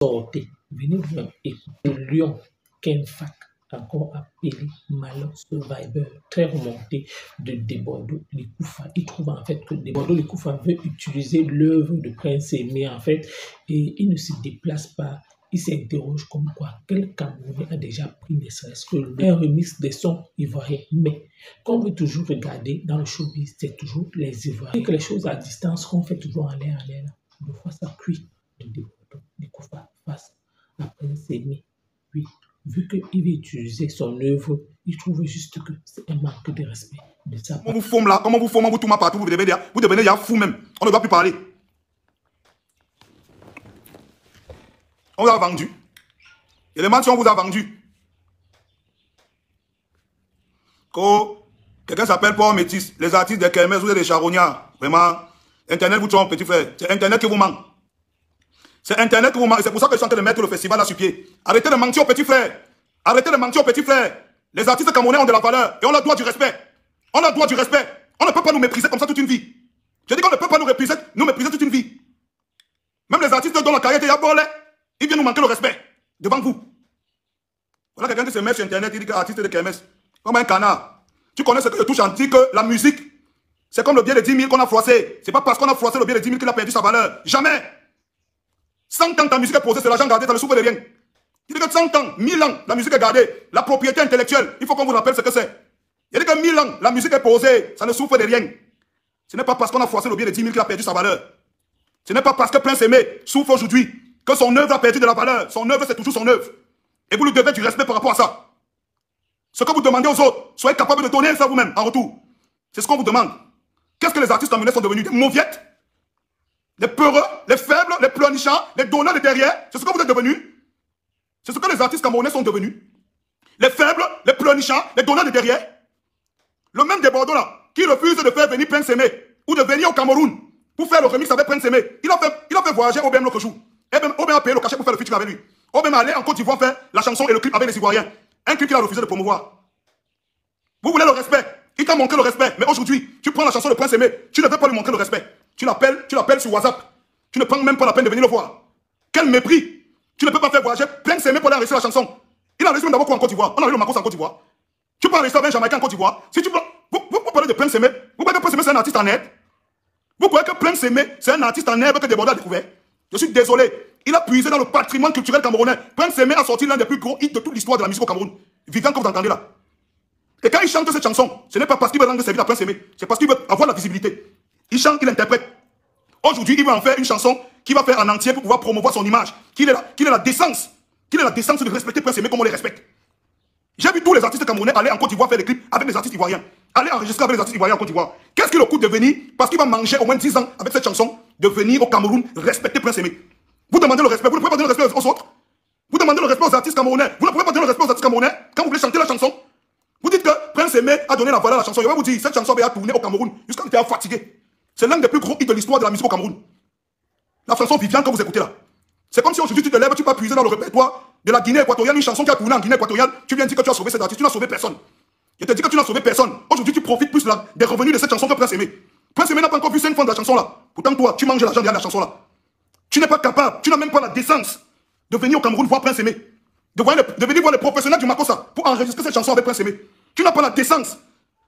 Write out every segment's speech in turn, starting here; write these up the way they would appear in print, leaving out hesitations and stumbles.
sortez, venez vous-même écouter Lion Kenfak, encore appelé Malin Survivor, très remonté de Debordo Likoufa. Il trouve en fait que Debordo Likoufa veut utiliser l'œuvre de Prince Aimé en fait, et il ne se déplace pas. Il s'interroge comme quoi quel Camerounais a déjà pris ne serait-ce que un remix des sons ivoiriens. Mais qu'on veut toujours regarder dans le showbiz, c'est toujours les Ivoiriens. Et que les choses à distance qu'on fait toujours en l'air, de fois ça cuit de Debordo Likoufa face à Prince Aimé. Oui, vu qu'il veut utiliser son œuvre, il trouve juste que c'est un manque de respect de sa part. Comment vous forme là, comment vous forme, vous tournez partout, vous devenez déjà fou même. On ne doit plus parler. On vous a vendu. Et les mentions, on vous a vendu. Quelqu'un s'appelle Paul Métis, les artistes des Kermès, vous êtes des charognards. Vraiment, Internet vous trompe, petit frère. C'est Internet qui vous manque. C'est Internet qui vous manque. C'est pour ça que je suis en train de mettre le festival là sur pied. Arrêtez de mentir aux petits frères. Arrêtez de mentir aux petits frères. Les artistes camerounais ont de la valeur et on leur doit du respect. On leur doit du respect. On ne peut pas nous mépriser comme ça toute une vie. Je dis qu'on ne peut pas nous mépriser toute une vie. Même les artistes dont la carrière était abolée, ils viennent nous manquer le respect devant vous. Voilà quelqu'un qui se met sur Internet, il dit que artiste de Kermès. Comme un canard. Tu connais ce que je touche en dit que la musique, c'est comme le billet de 10 000 qu'on a froissé. C'est pas parce qu'on a froissé le billet de 10 000 qu'il a perdu sa valeur. Jamais. 100 ans ta musique est posée, c'est l'argent gardé, ça ne souffre de rien. Il dit que 100 ans, 1000 ans, la musique est gardée. La propriété intellectuelle, il faut qu'on vous rappelle ce que c'est. Il dit que 1000 ans, la musique est posée, ça ne souffre de rien. Ce n'est pas parce qu'on a froissé le billet de 10 000 qu'il a perdu sa valeur. Ce n'est pas parce que Prince Aimé souffre aujourd'hui que son œuvre a perdu de la valeur. Son œuvre, c'est toujours son œuvre. Et vous lui devez du respect par rapport à ça. Ce que vous demandez aux autres, soyez capable de donner ça vous-même en retour. C'est ce qu'on vous demande. Qu'est-ce que les artistes camerounais sont devenus? Des mauviettes? Les peureux, les faibles, les pleurnichants, les donneurs de derrière? C'est ce que vous êtes devenus? C'est ce que les artistes camerounais sont devenus? Les faibles, les pleurnichants, les donneurs de derrière? Le même Debordo là, qui refuse de faire venir Prince Aimé, ou de venir au Cameroun, pour faire le remix avec Prince Aimé. Il a fait voyager OBM l'autre jour. OBM a payé le cachet pour faire le featuring avec lui. OBM allait en Côte d'Ivoire faire la chanson et le clip avec les Ivoiriens. Un clip qu'il a refusé de promouvoir. Vous voulez le respect? Il t'a manqué le respect. Mais aujourd'hui, tu prends la chanson de Prince Aimé, tu ne veux pas lui manquer le respect. Tu l'appelles sur WhatsApp. Tu ne prends même pas la peine de venir le voir. Quel mépris! Tu ne peux pas faire voyager Prince Aimé pour aller enregistrer la chanson. Il a enregistré d'abord quoi en Côte d'Ivoire? On a eu le Macos en Côte d'Ivoire. Tu peux enregistrer avec un Jamaïcain en Côte d'Ivoire. Si tu prends, vous parlez de Prince Aimé, vous croyez que Prince Aimé c'est un artiste en herbe? Vous croyez que Prince Aimé c'est un artiste en herbe que Debordo a découvert? Je suis désolé. Il a puisé dans le patrimoine culturel camerounais. Prince Aimé a sorti l'un des plus gros hits de toute l'histoire de la musique au Cameroun. Vivant que vous entendez là. Et quand il chante cette chanson, ce n'est pas parce qu'il veut rendre service à Prince Aimé, c'est parce qu'il veut avoir la visibilité. Il chante, il interprète. Aujourd'hui, il va en faire une chanson qui va faire en entier pour pouvoir promouvoir son image. Qu'il ait la décence de respecter Prince Aimé comme on les respecte. J'ai vu tous les artistes camerounais aller en Côte d'Ivoire faire des clips avec les artistes ivoiriens. Aller enregistrer avec les artistes ivoiriens en Côte d'Ivoire. Qu'est-ce qu'il le coûte de venir, parce qu'il va manger au moins 10 ans avec cette chanson, de venir au Cameroun respecter Prince Aimé? Vous demandez le respect, vous ne pouvez pas donner le respect aux autres. Vous demandez le respect aux artistes camerounais. Vous ne pouvez pas donner le respect aux artistes camerounais quand vous voulez chanter la chanson. Vous dites que Prince Aimé a donné la valeur à la chanson. Je vais vous dire, cette chanson va tourner au Cameroun jusqu'à ce qu'il était fatigué. C'est l'un des plus gros hits de l'histoire de la musique au Cameroun. La chanson Viviane que vous écoutez là. C'est comme si aujourd'hui tu te lèves, tu vas puiser dans le répertoire de la Guinée équatoriale, une chanson qui a tourné en Guinée équatoriale. Tu viens dire que tu as sauvé cet artiste, tu n'as sauvé personne. Je te dis que tu n'as sauvé personne. Aujourd'hui, tu profites plus des revenus de cette chanson que Prince Aimé. Prince Aimé n'a pas encore vu 5 francs de la chanson là. Pourtant, toi, tu manges l'argent derrière la chanson là. Tu n'es pas capable, tu n'as même pas la décence de venir au Cameroun voir Prince Aimé. De venir voir les professionnels du Makossa pour enregistrer cette chanson avec Prince Aimé. Tu n'as pas la décence.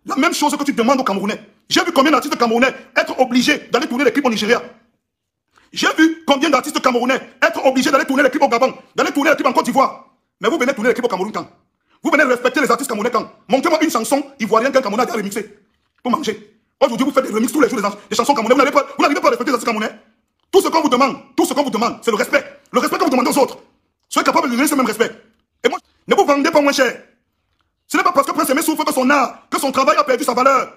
La même chose que tu demandes aux Camerounais. J'ai vu combien d'artistes camerounais être obligés d'aller tourner les clips au Nigeria. J'ai vu combien d'artistes camerounais être obligés d'aller tourner les clips au Gabon, d'aller tourner les clips en Côte d'Ivoire. Mais vous venez tourner les clips au Cameroun quand? Vous venez respecter les artistes camerounais quand? Montrez-moi une chanson ivoirienne qu'un Camerounais a déjà remixée pour manger. Aujourd'hui, vous faites des remixes tous les jours des chansons camerounais. Vous n'arrivez pas à respecter les artistes camerounais. Tout ce qu'on vous demande, c'est le respect. Le respect que vous demandez aux autres. Soyez capable de donner ce même respect. Et moi, ne vous vendez pas moins cher. Ce n'est pas parce que Prince Aimé souffre que son art, que son travail a perdu sa valeur.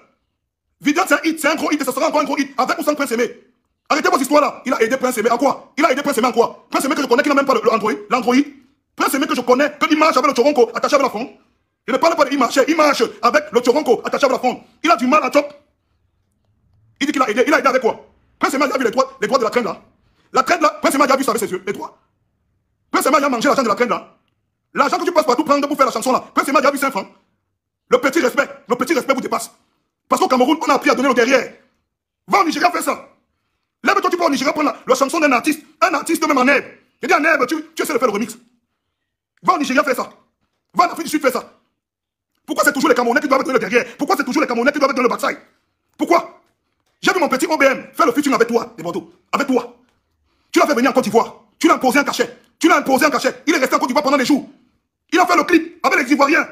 Viviane, c'est un hit, c'est un gros hit, et ce sera encore un gros hit, avec ou sans Prince Aimé. Arrêtez vos histoires là. Il a aidé Prince Aimé en quoi? Il a aidé Prince Aimé en quoi? Prince Aimé que je connais qui n'a même pas l'Android. Prince Aimé que je connais, que il marche avec le Toronko attaché avec la fronde. Je ne parle pas de il marche avec le Toronko attaché avec la fronde. Il a du mal à chop. Il dit qu'il a aidé avec quoi? Prince Aimé a vu les doigts de la crème là. La crème là, Prince Aimé a vu ça avec ses yeux, les doigts. Prince Aimé a mangé l'argent de la crème là. L'argent que tu passes partout prendre pour faire la chanson là. Prince Aimé a vu 5 francs. Le petit respect vous dépasse. Parce qu'au Cameroun, on a appris à donner le derrière. Va au Nigeria faire ça. Lève-toi, tu vas au Nigeria prendre la chanson d'un artiste même en herbe. J'ai dit à Neb, tu essaies de faire le remix. Va au Nigeria faire ça. Va en Afrique du Sud faire ça. Pourquoi c'est toujours les Camerounais qui doivent donner le derrière? Pourquoi c'est toujours les Camerounais qui doivent donner le backside? Pourquoi? J'ai vu mon petit OBM faire le featuring avec toi, des Bordeaux. Avec toi. Tu l'as fait venir en Côte d'Ivoire. Tu l'as imposé un cachet. Il est resté en Côte d'Ivoire pendant des jours. Il a fait le clip avec les Ivoiriens.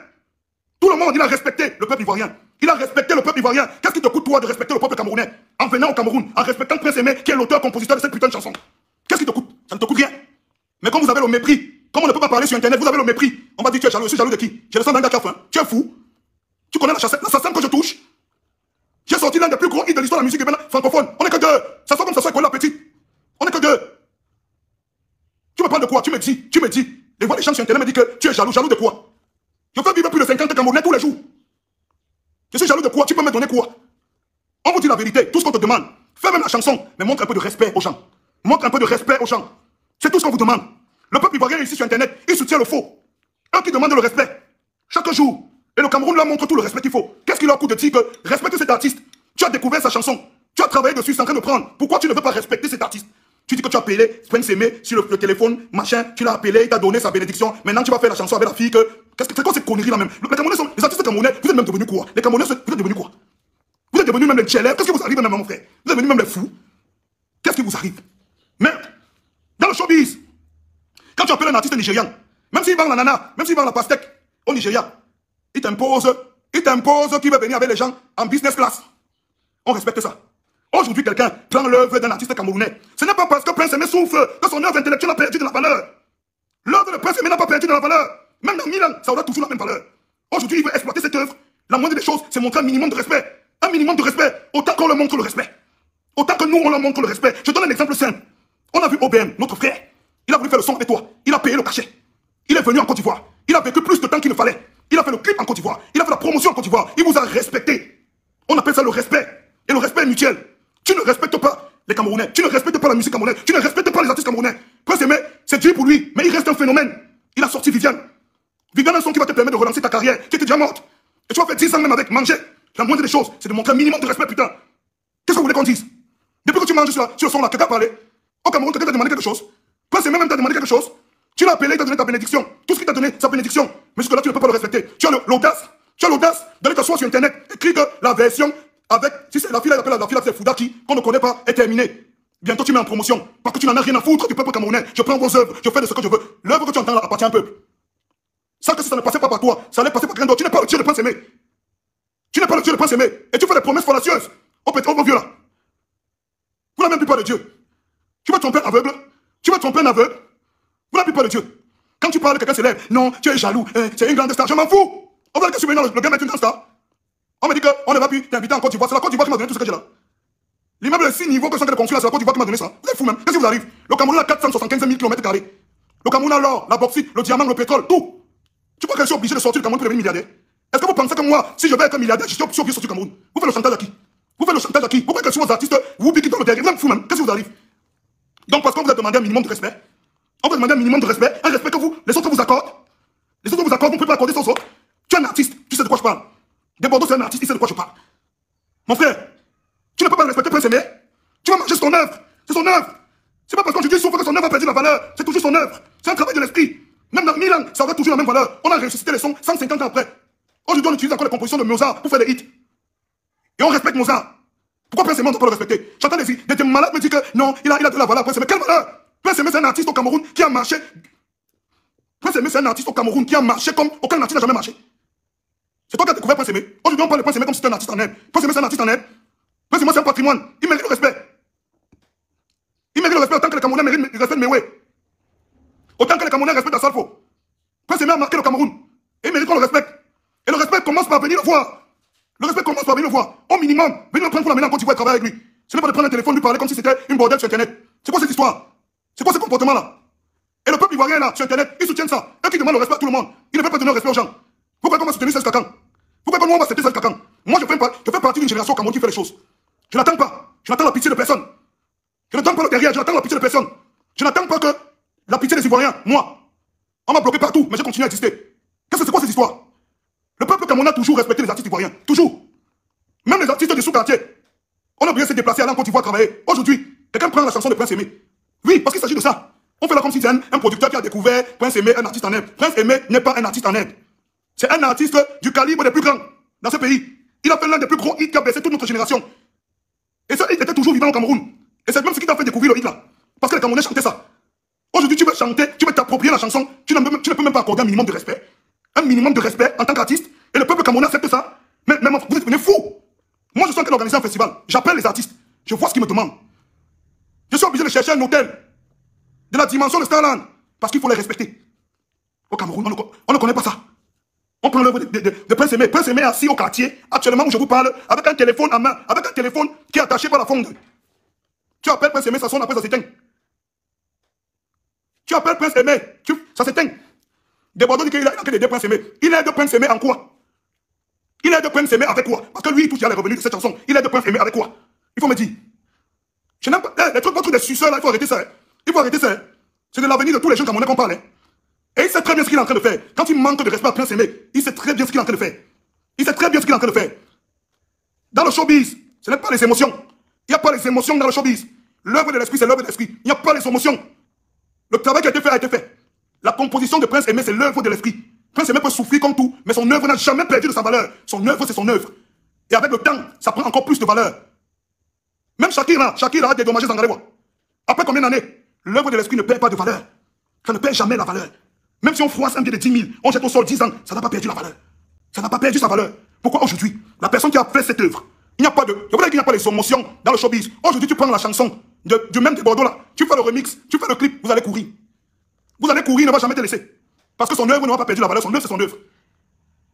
Tout le monde, il a respecté le peuple ivoirien. Qu'est-ce qui te coûte, toi, de respecter le peuple camerounais en venant au Cameroun, en respectant Prince Aimé, qui est l'auteur-compositeur de cette putain de chanson? Qu'est-ce qui te coûte? Ça ne te coûte rien. Mais comme vous avez le mépris, comme on ne peut pas parler sur Internet, vous avez le mépris. On va dire, tu es jaloux. Je suis jaloux de qui? J'ai le sang d'un gars qui a faim. Tu es fou. Tu connais l'assassin que je touche? J'ai sorti l'un des plus gros hits de l'histoire de la musique francophone. On n'est que deux. Ça sort comme ça soit école la petite. On n'est que deux. Tu me parles de quoi? Tu me dis. Les voix des gens sur Internet me disent que tu es jaloux. Jaloux de quoi? Je fais vivre plus de 50 Camerounais tous les jours. Je suis jaloux de quoi? Tu peux me donner quoi? On vous dit la vérité, tout ce qu'on te demande. Fais même la chanson, mais montre un peu de respect aux gens. C'est tout ce qu'on vous demande. Le peuple ivoirien ici sur Internet, il soutient le faux. Eux qui demandent le respect. Chaque jour. Et le Cameroun leur montre tout le respect qu'il faut. Qu'est-ce qu'il leur coûte de dire que respecte cet artiste? Tu as découvert sa chanson. Tu as travaillé dessus, c'est en train de prendre. Pourquoi tu ne veux pas respecter cet artiste? Tu dis que tu as appelé Prince Aimé sur le téléphone, machin, tu l'as appelé, il t'a donné sa bénédiction. Maintenant tu vas faire la chanson avec la fille que... C'est quoi cette connerie là même? Les artistes camerounais, vous êtes même devenus quoi? Les Camerounais, vous êtes devenus quoi? Vous êtes devenus même les tchèlèves. Qu'est-ce qui vous arrive même mon frère? Vous êtes devenus même les fous. Qu'est-ce qui vous arrive? Merde. Dans le showbiz, quand tu appelles un artiste nigérian, même s'il vend la nana, même s'il vend la pastèque au Nigeria, il t'impose qu'il va venir avec les gens en business class. On respecte ça. Aujourd'hui, quelqu'un prend l'œuvre d'un artiste camerounais. Ce n'est pas parce que Prince Aimé souffre que son œuvre intellectuelle a perdu de la valeur. L'œuvre de Prince Aimé n'a pas perdu de la valeur. Même dans 1000 ans, ça aura toujours la même valeur. Aujourd'hui, il veut exploiter cette œuvre. La moindre des choses, c'est montrer un minimum de respect. Un minimum de respect. Autant qu'on leur montre le respect. Autant que nous, on leur montre le respect. Je donne un exemple simple. On a vu OBM, notre frère. Il a voulu faire le son avec toi. Il a payé le cachet. Il est venu en Côte d'Ivoire. Il a vécu plus de temps qu'il ne fallait. Il a fait le clip en Côte d'Ivoire. Il a fait la promotion en Côte d'Ivoire. Il vous a respecté. On appelle ça le respect. Et le respect est mutuel. Tu ne respectes pas les Camerounais. Tu ne respectes pas la musique camerounaise. Tu ne respectes pas les artistes camerounais. Prince Aimé, c'est Dieu pour lui. Mais il reste un phénomène. Il a sorti Viviane. Viviane est un son qui va te permettre de relancer ta carrière, qui était déjà morte. Et tu vas faire 10 ans même avec manger. La moindre des choses, c'est de montrer un minimum de respect, putain. Qu'est-ce que vous voulez qu'on dise? Depuis que tu manges sur le son là, quelqu'un a parlé. Au Cameroun, quelqu'un t'a demandé quelque chose. Prince Aimé même t'a demandé quelque chose. Tu l'as appelé, il t'a donné ta bénédiction. Tout ce qu'il t'a donné, sa bénédiction. Mais jusque là, tu ne peux pas le respecter. Tu as l'audace d'aller t'asseoir sur Internet, écrire que la version avec, si c'est la fille, elle appelle la fille, c'est Foudaki, qu'on ne connaît pas, est terminée. Bientôt tu mets en promotion. Parce que tu n'en as rien à foutre du peuple camerounais. Je prends vos œuvres, je fais de ce que je veux. L'œuvre que tu entends là appartient à un peuple. Ça, que si ça ne passait pas par toi, ça allait passer par quelqu'un d'autre. Tu n'es pas le Dieu de Prince Aimé. Tu n'es pas le Dieu de Prince Aimé. Et tu fais des promesses fallacieuses au vieux là. Vous n'avez même plus pas de Dieu. Tu vas tromper un aveugle. Vous n'avez plus pas de Dieu. Quand tu parles, quelqu'un s'élève. Non, tu es jaloux. C'est une grande star. Je m'en fous. On va dire que maintenant le gars est une grande star. On me dit qu'on ne va plus t'inviter en Côte d'Ivoire. C'est la Côte d'Ivoire qui m'a donné tout ce que j'ai là. L'immeuble de 6 niveaux que sont de construire, c'est la Côte d'Ivoire qui m'a donné ça. Vous êtes fou même. Qu'est-ce qui vous arrive? Le Cameroun a 475 000 km². Le Cameroun a l'or, la bauxite, le diamant, le pétrole, tout. Tu crois que je suis obligé de sortir du Cameroun pour devenir milliardaire? Est-ce que vous pensez que moi, si je vais être milliardaire, je suis obligé de sortir du Cameroun? Vous faites le chantage à qui? Vous croyez que je suis aux artistes, vous piquez dans le derrière? Vous êtes fou même. Qu'est-ce qui vous arrive? Donc parce qu'on vous a demandé un minimum de respect. On vous a demandé un minimum de respect, un respect que les autres vous accordent. Les autres vous accordent, vous ne pouvez pas accorder sans autres. Tu es un artiste, tu sais de quoi je parle. Des Bordeaux, c'est un artiste, il sait de quoi je parle. Mon frère, tu ne peux pas respecter Prince Aimé. Tu vas manger son œuvre. C'est son œuvre. C'est pas parce qu'on te dit souffre que son œuvre a perdu la valeur. C'est toujours son œuvre. C'est un travail de l'esprit. Même dans 1000 ans, ça aura toujours la même valeur. On a ressuscité les sons 150 ans après. Aujourd'hui, on utilise encore les compositions de Mozart pour faire des hits. Et on respecte Mozart. Pourquoi Prince Aimé, on ne doit pas le respecter? J'entends des malades me dire que non, il a de la valeur. Prince Aimé, quelle valeur? Prince Aimé, c'est un artiste au Cameroun qui a marché. Prince Aimé, c'est un artiste au Cameroun qui a marché comme aucun artiste n'a jamais marché. C'est toi qui as découvert Prince Aimé. Aujourd'hui, on parle de Prince Aimé comme si c'était un artiste en herbe. Prince Aimé, c'est un artiste en herbe. Prince Aimé, c'est un patrimoine. Il mérite le respect. Il mérite le respect autant que les Camerounais méritent le respect de Mewé. Autant que les Camerounais respectent Assalfo. Prince Aimé a marqué le Cameroun. Et il mérite qu'on le respecte. Et le respect commence par venir le voir. Le respect commence par venir le voir. Au minimum, venir le prendre pour l'amener en Côte d'Ivoire et travailler avec lui. Ce n'est pas de prendre un téléphone, lui parler comme si c'était une bordelle sur Internet. C'est quoi cette histoire? C'est quoi ce comportement-là? Et le peuple ivoirien là, sur Internet, ils soutiennent ça. Eux qui demandent le respect à tout le monde. Ils ne veulent pas donner le respect aux gens. Pourquoi on va soutenir 16 cacans? Pourquoi nous on va accepter 16 cacans? Moi je fais partie d'une génération au Cameroun qui fait les choses. Je n'attends pas. Je n'attends la pitié de personne. Je n'attends pas le derrière, je n'attends la pitié de personne. Je n'attends pas que la pitié des Ivoiriens, moi. On m'a bloqué partout, mais je continue à exister. Qu'est-ce que c'est quoi cette histoire? Le peuple camerounais a toujours respecté les artistes ivoiriens. Toujours. Même les artistes du sous-quartier. On a oublié de se déplacer, aller en Côte d'Ivoire travailler. Aujourd'hui, quelqu'un prend la chanson de Prince Aimé. Oui, parce qu'il s'agit de ça. On fait là comme si c'est un producteur qui a découvert Prince Aimé, un artiste en herbe. Prince Aimé n'est pas un artiste en herbe. C'est un artiste du calibre des plus grands dans ce pays. Il a fait l'un des plus gros hits qui a blessé toute notre génération. Et ce hit était toujours vivant au Cameroun. Et c'est même ce qui t'a fait découvrir le hit là. Parce que les Camerounais chantaient ça. Aujourd'hui, tu veux chanter, tu veux t'approprier la chanson, tu ne peux même pas accorder un minimum de respect. Un minimum de respect en tant qu'artiste. Et le peuple camerounais accepte ça. Mais vous êtes devenus fous. Moi, je suis en train d'organiser un festival. J'appelle les artistes. Je vois ce qu'ils me demandent. Je suis obligé de chercher un hôtel de la dimension de Starland. Parce qu'il faut les respecter. Au Cameroun, on ne connaît pas ça. On prend l'œuvre de Prince Aimé. Prince Aimé est assis au quartier, actuellement où je vous parle, avec un téléphone en main, avec un téléphone qui est attaché par la fonde. Tu appelles Prince Aimé, ça sonne, après ça s'éteint. Tu appelles Prince Aimé, ça s'éteint. Desbordeaux dit qu'il a que des Prince Aimé. Il aide Prince Aimé en quoi? Il aide Prince Aimé avec quoi? Parce que lui, il touche les revenus de cette chanson. Il aide Prince Aimé avec quoi? Il faut me dire. Je n'aime pas. Les trucs des suceurs là, il faut arrêter ça. Il faut arrêter ça. C'est de l'avenir de tous les jeunes camerounais qu'on parle. Et il sait très bien ce qu'il est en train de faire. Quand il manque de respect à Prince Aimé, il sait très bien ce qu'il est en train de faire. Il sait très bien ce qu'il est en train de faire. Dans le showbiz, ce n'est pas les émotions. Il n'y a pas les émotions dans le showbiz. L'œuvre de l'esprit, c'est l'œuvre de l'esprit. Il n'y a pas les émotions. Le travail qui a été fait. La composition de Prince Aimé, c'est l'œuvre de l'esprit. Prince Aimé peut souffrir comme tout, mais son œuvre n'a jamais perdu de sa valeur. Son œuvre, c'est son œuvre. Et avec le temps, ça prend encore plus de valeur. Même Shakira a dédommagé Zangarewa. Après combien d'années, l'œuvre de l'esprit ne perd pas de valeur. Ça ne perd jamais la valeur. Même si on froisse un billet de 10 000, on jette au sol 10 ans, ça n'a pas perdu la valeur. Ça n'a pas perdu sa valeur. Pourquoi aujourd'hui, la personne qui a fait cette œuvre, il n'y a pas de... Je voudrais qu'il n'y a pas les émotions dans le showbiz. Aujourd'hui, tu prends la chanson du même Desbordeaux là, tu fais le remix, tu fais le clip, vous allez courir. Vous allez courir, il ne va jamais te laisser. Parce que son œuvre n'aura pas perdu la valeur, son œuvre c'est son œuvre.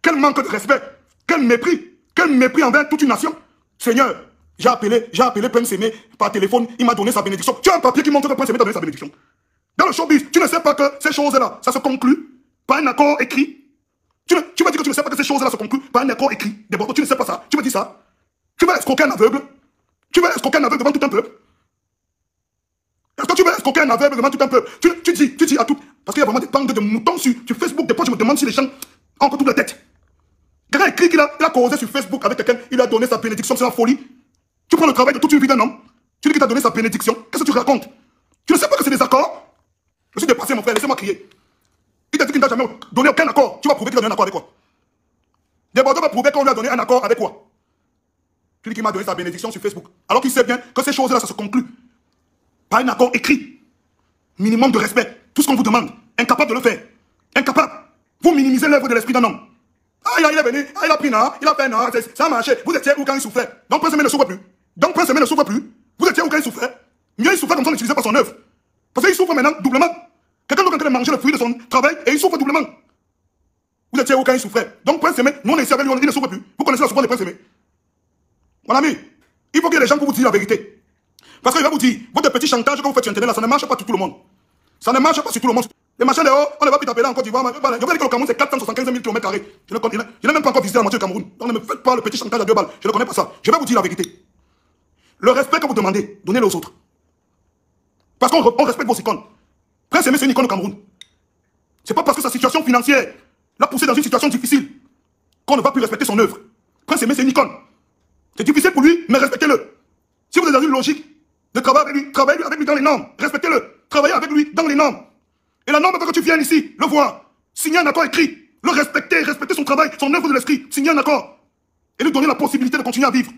Quel manque de respect, quel mépris envers toute une nation. Seigneur, j'ai appelé Prince Aimé par téléphone, il m'a donné sa bénédiction. Tu as un papier qui montre que Prince Aimé t'a donné sa bénédiction. Dans le showbiz, tu ne sais pas que ces choses-là, ça se conclut par un accord écrit. Tu vas dire que tu ne sais pas que ces choses-là se concluent par un accord écrit. Desbordeaux, tu ne sais pas ça. Tu me dis ça. Tu vas escroquer un aveugle. Tu vas escroquer un aveugle devant tout un peuple. Est-ce que tu vas escroquer un aveugle devant tout un peuple? Tu dis à tout. Parce qu'il y a vraiment des bandes de moutons sur Facebook. Des fois, je me demande si les gens ont encore toute la tête. Quelqu'un a écrit qu'il a causé sur Facebook avec quelqu'un, il a donné sa bénédiction, c'est la folie. Tu prends le travail de toute une vie d'un homme, tu dis qu'il t'a donné sa bénédiction, qu'est-ce que tu racontes? Tu ne sais pas que c'est des accords? Je suis dépassé, mon frère, laissez-moi crier. Il t'a dit qu'il ne t'a jamais donné aucun accord. Tu vas prouver qu'il a donné un accord avec quoi? Desbordeaux va prouver qu'on lui a donné un accord avec quoi? Tu dis qu'il m'a donné sa bénédiction sur Facebook. Alors qu'il sait bien que ces choses-là, ça se conclut par un accord écrit. Minimum de respect. Tout ce qu'on vous demande. Incapable de le faire. Incapable. Vous minimisez l'œuvre de l'esprit d'un homme. Ah, il est venu, il a pris un, il a fait un, ça a marché. Vous étiez où quand il souffrait? Donc Prince Aimé ne souffre plus. Vous étiez où quand il souffrait? Mieux il souffrait comme ça, on n'utilisait pas son œuvre. Parce qu'il souffre maintenant doublement. Quelqu'un d'autre est en train de manger le fruit de son travail et il souffre doublement. Vous étiez où quand il souffrait? Donc Prince Aimé, nous on est ici avec lui, il ne souffre plus. Vous connaissez la souffrance de Prince Aimé? Mon ami, il faut qu'il y ait des gens pour vous dire la vérité. Parce qu'il va vous dire, votre petit chantage que vous faites sur Internet là, ça ne marche pas sur tout le monde. Ça ne marche pas sur tout le monde. Les machins dehors, on ne va plus t'appeler en Côte d'Ivoire. Je veux dire que le Cameroun c'est 475 000 km². Je n'ai même pas encore visité la moitié du Cameroun. Donc ne me faites pas le petit chantage à 2 balles. Je ne connais pas ça. Je vais vous dire la vérité. Le respect que vous demandez, donnez-le aux autres. Parce qu'on respecte vos icônes. Prince Aimé c'est une icône au Cameroun. C'est pas parce que sa situation financière l'a poussé dans une situation difficile qu'on ne va plus respecter son œuvre. Prince Aimé c'est une icône. C'est difficile pour lui, mais respectez-le. Si vous êtes dans une logique de travailler avec lui dans les normes, respectez-le. Travaillez avec lui dans les normes. Et la norme veut que tu viennes ici, le voir, signer un accord écrit, le respecter son travail, son œuvre de l'esprit, signer un accord. Et lui donner la possibilité de continuer à vivre.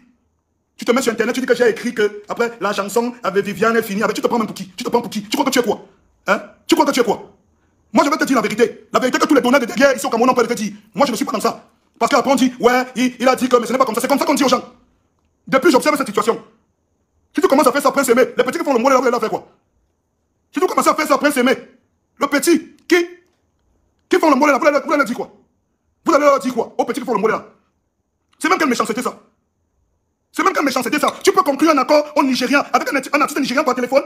Tu te mets sur Internet, tu dis que j'ai écrit que après la chanson avec Viviane est finie. Tu te prends même pour qui? Tu te prends pour qui? Tu crois que tu es quoi? Hein? Tu crois que tu es quoi? Moi je vais te dire la vérité. La vérité que tous les donneurs de guerre ici au Cameroun peuvent te dire. Moi je ne suis pas dans ça. Parce qu'après on dit, ouais, il a dit que mais ce n'est pas comme ça. C'est comme ça qu'on dit aux gens. Depuis j'observe cette situation. Si tu commences à faire ça, Prince Aimé, les petits qui font le mollet là, vous allez faire quoi? Si tu commences à faire ça, Prince Aimé, le petit qui font le mollet là, vous allez leur dire quoi? Vous allez leur dire quoi? Aux petits qui font le mollet là. C'est même quelle méchanceté ça? C'est même quelle méchanceté ça? Tu peux conclure un accord au Nigeria avec un artiste nigérien par téléphone?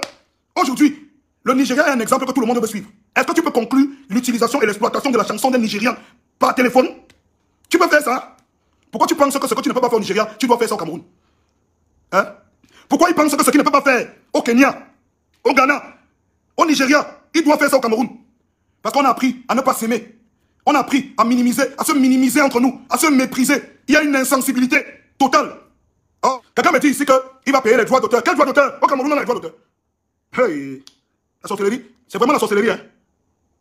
Aujourd'hui, le Nigeria est un exemple que tout le monde veut suivre. Est-ce que tu peux conclure l'utilisation et l'exploitation de la chanson d'un Nigérien par téléphone? Tu peux faire ça? Pourquoi tu penses que ce que tu ne peux pas faire au Nigeria, tu dois faire ça au Cameroun? Hein? Pourquoi ils pensent que ce qu'ils ne peuvent pas faire au Kenya, au Ghana, au Nigeria, ils doivent faire ça au Cameroun? Parce qu'on a appris à ne pas s'aimer. On a appris à minimiser, à se minimiser entre nous, à se mépriser. Il y a une insensibilité totale. Oh, quelqu'un me dit ici qu'il va payer les droits d'auteur. Quels droits d'auteur? Au Cameroun, on a les droits d'auteur. Hey. La sorcellerie, c'est vraiment la sorcellerie. Hein.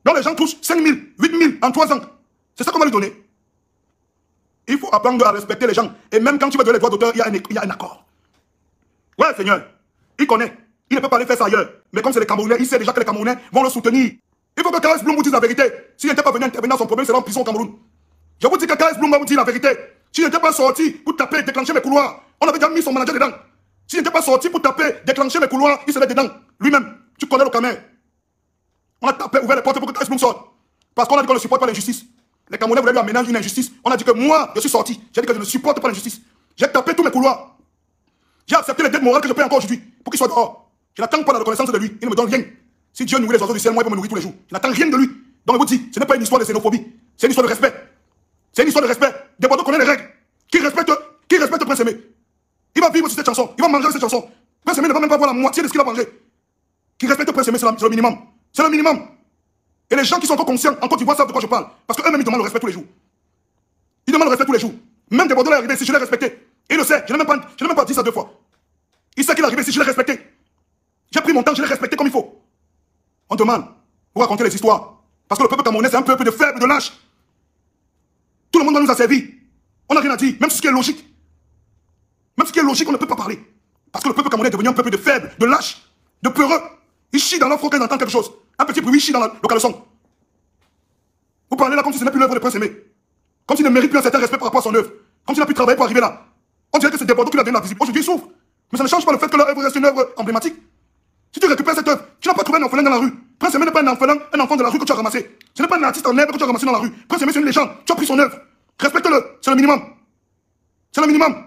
Donc les gens touchent 5 000, 8 000 en 3 ans. C'est ça qu'on va lui donner. Il faut apprendre à respecter les gens. Et même quand tu vas donner les droits d'auteur, il y a un accord. Ouais, Seigneur. Il connaît. Il ne peut pas aller faire ça ailleurs. Mais comme c'est les Camerounais, il sait déjà que les Camerounais vont le soutenir. Il faut que Carles Bloom vous dise la vérité. S'il n'était pas venu intervenir dans son problème, c'est en prison au Cameroun. Je vous dis que Carles Bloom va vous dire la vérité. S'il n'était pas sorti pour taper, déclencher mes couloirs, on avait déjà mis son manager dedans. S'il n'était pas sorti pour taper, déclencher mes couloirs, il serait dedans. Lui-même. Tu connais le Cameroun. On a tapé, ouvert les portes pour que Carles Bloom sorte. Parce qu'on a dit qu'on ne supporte pas l'injustice. Les Camerounais voulaient lui aménager une injustice. On a dit que moi, je suis sorti. J'ai dit que je ne supporte pas l'injustice. J'ai tapé tous mes couloirs. J'ai accepté les dettes morales que je paye encore aujourd'hui pour qu'il soit dehors. Je n'attends pas la reconnaissance de lui. Il ne me donne rien. Si Dieu nourrit les oiseaux du ciel, moi, il peut me nourrir tous les jours. Je n'attends rien de lui. Donc, je vous dis, ce n'est pas une histoire de xénophobie. C'est une histoire de respect. C'est une histoire de respect. Desbordeaux connaît les règles. Qui respecte Prince Aimé. Il va vivre sur cette chanson. Il va manger cette chanson. Prince Aimé ne va même pas voir la moitié de ce qu'il a mangé. Qui respecte Prince Aimé, c'est le minimum. C'est le minimum. Et les gens qui sont encore conscients en Côte d'Ivoire savent de quoi je parle. Parce qu'eux-mêmes, ils demandent le respect tous les jours. Ils demandent le respect tous les jours. Même Desbordeaux est arrivé ici, je l'ai respecté. Et il le sait. Je n'ai même pas dit ça 2 fois. Il sait qu'il est arrivé ici, je l'ai respecté. J'ai pris mon temps, je l'ai respecté comme il faut. On demande pour raconter les histoires. Parce que le peuple camerounais, c'est un peuple de faibles, de lâches. Tout le monde nous a servi. On n'a rien à dire, même ce qui est logique. Même ce qui est logique, on ne peut pas parler. Parce que le peuple camerounais est devenu un peuple de faibles, de lâches, de peureux. Il chie dans leur froc quand ils entendent quelque chose. Un petit bruit, il chie dans le caleçon. Vous parlez là comme si ce n'est plus l'œuvre de Prince Aimé. Comme s'il ne mérite plus un certain respect par rapport à son œuvre. Comme s'il n'a plus travaillé pour arriver là. On dirait que c'est Desbordeaux qui l'a donné la visibilité. Aujourd'hui, il souffre. Mais ça ne change pas le fait que leur œuvre reste une œuvre emblématique. Si tu récupères cette œuvre, tu n'as pas trouvé un orphelin dans la rue. Prince Aimé n'est pas un orphelin, un enfant de la rue que tu as ramassé. Ce n'est pas un artiste en herbe que tu as ramassé dans la rue. Prince Aimé, c'est une légende. Tu as pris son œuvre. Respecte-le. C'est le minimum. C'est le minimum.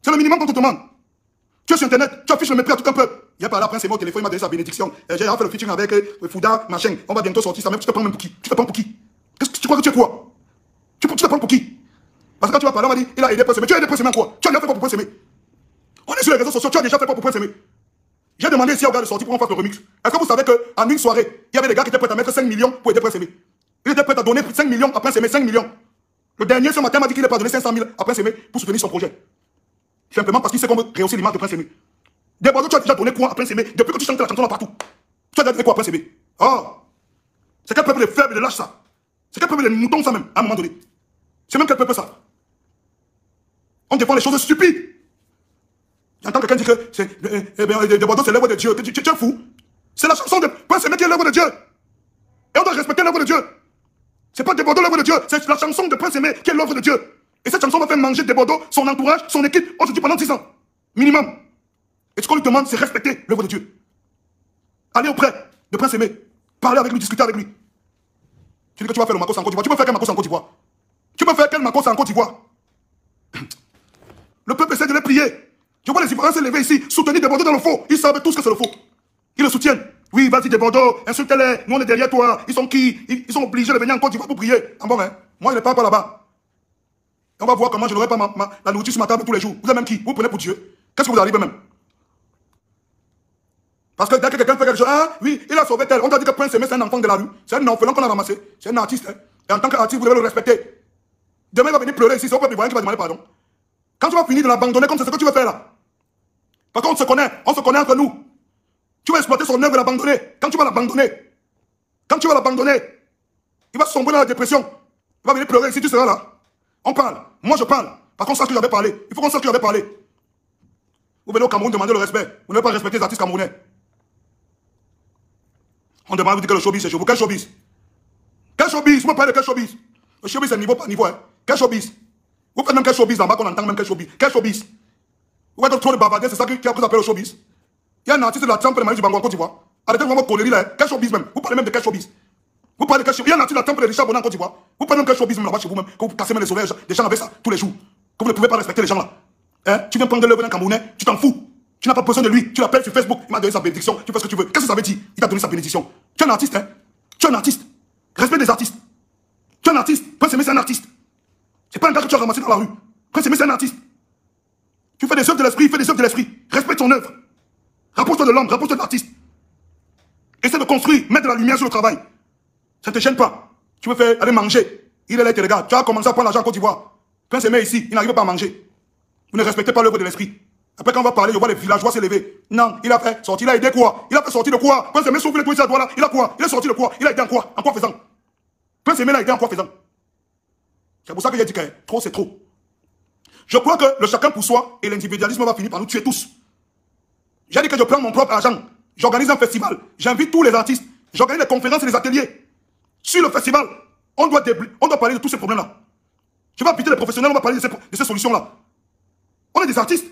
C'est le minimum qu'on te demande. Tu es sur Internet, tu affiches le mépris à tout un peuple. Il y a pas là, Prince Aimé au téléphone, il m'a donné sa bénédiction. J'ai fait le featuring avec Fouda, machin. On va bientôt sortir ça. Même tu te prends même pour qui? Tu te prends pour qui? Qu'est-ce que tu crois que tu es quoi? Tu te prends pour qui? Parce que quand tu vas parler, on va dire, il a aidé Prince Aimé. Tu as aidé Prince Aimé quoi? Tu as déjà fait quoi pour Prince Aimé? On est sur les réseaux sociaux, tu as déjà fait quoi pour Prince Aimé? J'ai demandé ici au gars de sortir pour qu'on fasse le remix. Est-ce que vous savez qu'en une soirée, il y avait des gars qui étaient prêts à mettre 5 millions pour aider Prince Aimé? Il était prêt à donner 5 millions à Prince Aimé, 5 millions. Le dernier ce matin m'a dit qu'il est prêt à donner 500 000 à Prince Aimé pour soutenir son projet. Simplement parce qu'il sait qu'on veut rehausser l'image de Prince Aimé. Desbordeaux, tu as déjà donné quoi à Prince Aimé depuis que tu chantes la chanson là partout? Tu as déjà donné quoi à Prince Aimé? Oh! C'est quel peuple de faibles, de lâches ça? C'est quel peuple de moutons ça même, à un moment donné? C'est même quel peuple ça? On défend les choses stupides. J'entends quelqu'un dire que Desbordeaux c'est l'œuvre de Dieu. Tu es fou? C'est la chanson de Prince Aimé qui est l'œuvre de Dieu. Et on doit respecter l'œuvre de Dieu. C'est pas Desbordeaux l'œuvre de Dieu, c'est la chanson de Prince Aimé qui est l'œuvre de Dieu. Et cette chanson va faire manger Desbordeaux, son entourage, son équipe, aujourd'hui pendant 10 ans. Minimum. Et ce qu'on lui demande, c'est respecter l'œuvre de Dieu. Aller auprès de Prince Aimé. Parler avec lui, discuter avec lui. Tu dis que tu vas faire le Makos en Côte d'Ivoire. Tu peux faire quel Makos en Côte d'Ivoire? Tu peux faire quel Makos en Côte d'Ivoire? Le peuple essaie de les plier. Je vois les Ivoiriens se lever ici, soutenir Desbordeaux dans le faux. Ils savent tous que c'est le faux. Ils le soutiennent. Oui, vas-y Desbordeaux, insulte-les. Nous on est derrière toi. Ils sont qui? Ils sont obligés de venir en Côte d'Ivoire pour prier. Ah bon, hein? Moi je ne pars pas là-bas. On va voir comment je n'aurai pas la nourriture sur ma table tous les jours. Vous êtes même qui? Vous prenez pour Dieu. Qu'est-ce que vous arrivez même? Parce que dès que quelqu'un fait quelque chose, ah oui, il a sauvé tel. On t'a dit que Prince Aimé, c'est un enfant de la rue. C'est un orphelin qu'on a ramassé. C'est un artiste. Hein. Et en tant qu'artiste, vous devez le respecter. Demain, il va venir pleurer ici. C'est au peuple ivoirien qui va demander pardon. Quand tu vas finir de l'abandonner comme c'est ce que tu veux faire là. Parce qu'on se connaît entre nous. Tu vas exploiter son œuvre et l'abandonner. Quand tu vas l'abandonner, il va sombrer dans la dépression. Il va venir pleurer ici, tu seras là. On parle. Moi, je parle. Parce qu'on sache que j'avais parlé. Il faut qu'on sache que j'avais parlé. Vous venez au Cameroun demander le respect. Vous n'avez pas respecté les artistes camerounais. On demande, vous dites que le showbiz, c'est chez vous. Quel showbiz? Quel showbiz? Vous me parlez de quel showbiz? Le showbiz, c'est niveau par niveau. Hein. Quel showbiz? Vous faites même quel showbiz là-bas qu'on entend même quel showbiz? Quel showbiz? Vous faites trop de bavardage, c'est ça qui a pris appel au showbiz. Il y a un artiste de la Temple de Mali du Bango en Côte d'Ivoire. Arrêtez vraiment de conneries là. Quel showbiz même? Vous parlez même de quel showbiz? Vous parlez de quel showbiz? Il y a un artiste de la Temple de Richard Bonan en Côte d'Ivoire. Vous parlez même quel showbiz même là-bas chez vous même? Que vous cassez même les oreilles des gens avec ça tous les jours. Que vous ne pouvez pas respecter les gens là. Hein? Tu viens prendre l'œuvre d'un Camerounais, tu t'en fous. Tu n'as pas besoin de lui. Tu l'appelles sur Facebook, il m'a donné sa bénédiction. Tu fais ce que tu veux. Qu'est-ce que ça veut dire? Il t'a donné sa bénédiction. Tu es un artiste, hein? Tu es un artiste. Respecte les artistes. Tu es un artiste. Prince Aimé, c'est un artiste. C'est pas un gars que tu as ramassé dans la rue. Prince Aimé, c'est un artiste. Tu fais des œuvres de l'esprit, il fait des œuvres de l'esprit. Respecte son œuvre. Rapproche-toi de l'homme, rapproche-toi de l'artiste. Essaie de construire, mettre de la lumière sur le travail. Ça ne te gêne pas. Tu veux faire aller manger. Il est là, tu regardes. Tu as commencé à prendre l'argent en Côte d'Ivoire. Prince Aimé ici, il n'arrive pas à manger. Vous ne respectez pas l'œuvre de l'esprit. Après, quand on va parler, je vois les villageois s'élever. Non, il a fait sortir, il a aidé quoi? Il a fait sortir de quoi? Prince Aimé s'ouvre les tous à toi là. Il a quoi? Il est sorti de quoi? Il a aidé en quoi? En quoi faisant? Prince Aimé l'a aidé en quoi faisant? C'est pour ça que j'ai dit que trop, c'est trop. Je crois que le chacun pour soi et l'individualisme va finir par nous tuer tous. J'ai dit que je prends mon propre argent. J'organise un festival. J'invite tous les artistes. J'organise des conférences et des ateliers. Sur le festival, on doit parler de tous ces problèmes-là. Je vais inviter les professionnels, on va parler de ces solutions-là. On est des artistes.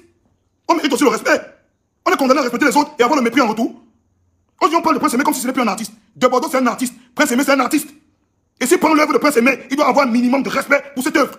On mérite aussi le respect. On est condamné à respecter les autres et avoir le mépris en retour. On parle de Prince Aimé comme si ce n'était plus un artiste. De Bordeaux, c'est un artiste. Prince Aimé, c'est un artiste. Et si prend l'œuvre de Prince Aimé, il doit avoir un minimum de respect pour cette œuvre.